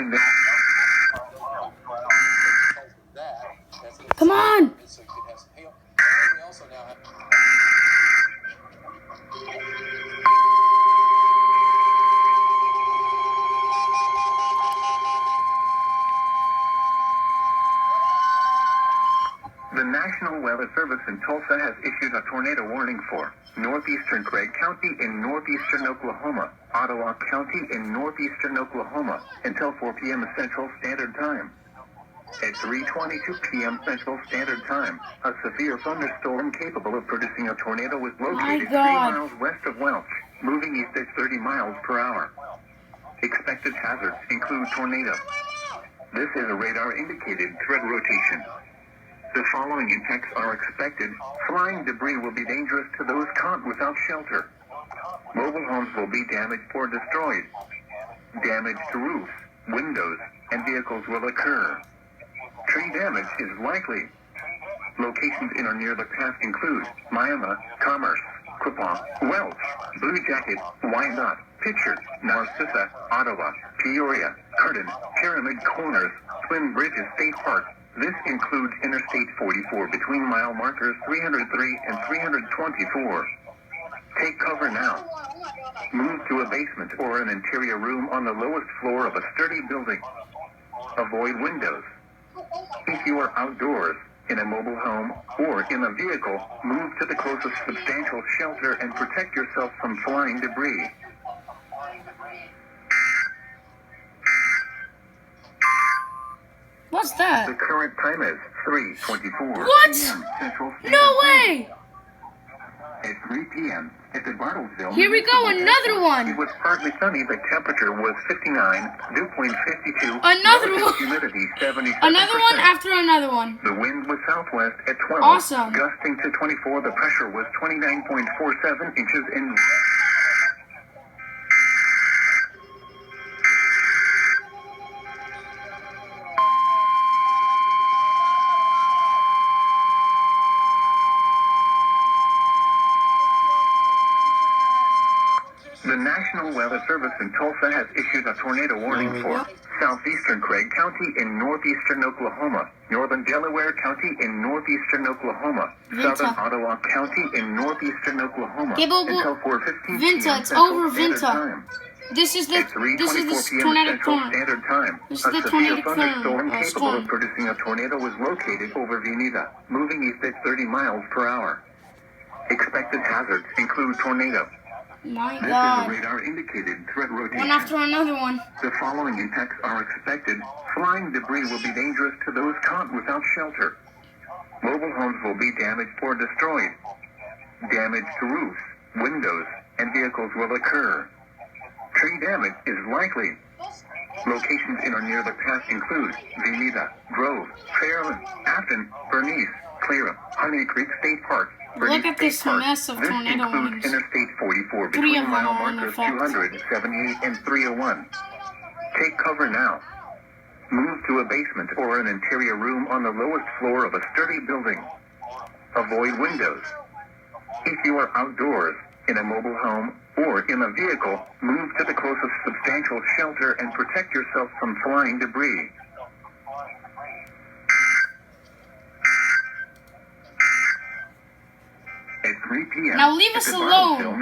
warning that... Come on! The National Weather Service in Tulsa has issued a tornado warning for northeastern Craig County in northeastern Oklahoma, Ottawa County in northeastern Oklahoma, until 4 p.m. Central Standard Time. At 3:22 p.m. Central Standard Time, a severe thunderstorm capable of producing a tornado was located 3 miles west of Welch, moving east at 30 miles per hour. Expected hazards include tornado. This is a radar-indicated threat rotation. The following impacts are expected. Flying debris will be dangerous to those caught without shelter. Mobile homes will be damaged or destroyed. Damage to roofs, windows, and vehicles will occur. Tree damage is likely. Locations in or near the path include Miami, Commerce, Quapaw, Welch, Blue Jacket, Wyandotte, Pitcher, Narcissa, Ottawa, Peoria, Curtin, Pyramid Corners, Twin Bridges State Park. This includes Interstate 44 between mile markers 303 and 324. Take cover now. Move to a basement or an interior room on the lowest floor of a sturdy building. Avoid windows. If you are outdoors, in a mobile home, or in a vehicle, move to the closest substantial shelter and protect yourself from flying debris. What's that? The current time is 3:24 What? p.m. Central Standard No Time. way! At 3 p.m. at the Bartlesville... Here we go, another one! It was partly sunny, the temperature was 59, dew point 52, Another relative one. humidity 77%. Another one after another one. The wind was southwest at 12, Awesome. gusting to 24. The pressure was 29.47 inches in... The National Weather Service in Tulsa has issued a tornado warning for southeastern Craig County in northeastern Oklahoma, northern Delaware County in northeastern Oklahoma, southern Ottawa County in northeastern Oklahoma, until 4:15 p.m. It's Central over, Standard Vinta. Time. This is the At 3:24 p.m. tornado Central storm. Standard Time, This is a the severe tornadic thunderstorm capable storm. of producing a tornado was located over Veneta, moving east at 30 miles per hour. Expected hazards include tornado. My This God. is a radar-indicated threat rotation. One after another one. The following impacts are expected. Flying debris will be dangerous to those caught without shelter. Mobile homes will be damaged or destroyed. Damage to roofs, windows, and vehicles will occur. Tree damage is likely. Locations in or near the path include Veneta, Grove, Fairland, Afton, Bernice, Clara, Honey Creek State Park. Look at this mess of tornado warnings. This includes Interstate 44 Three between of them mile are in markers effect. 278 and 301. Take cover now. Move to a basement or an interior room on the lowest floor of a sturdy building. Avoid windows. If you are outdoors, in a mobile home, or in a vehicle, move to the closest substantial shelter and protect yourself from flying debris. At 3 p.m. Now leave at us the alone. Bartlesville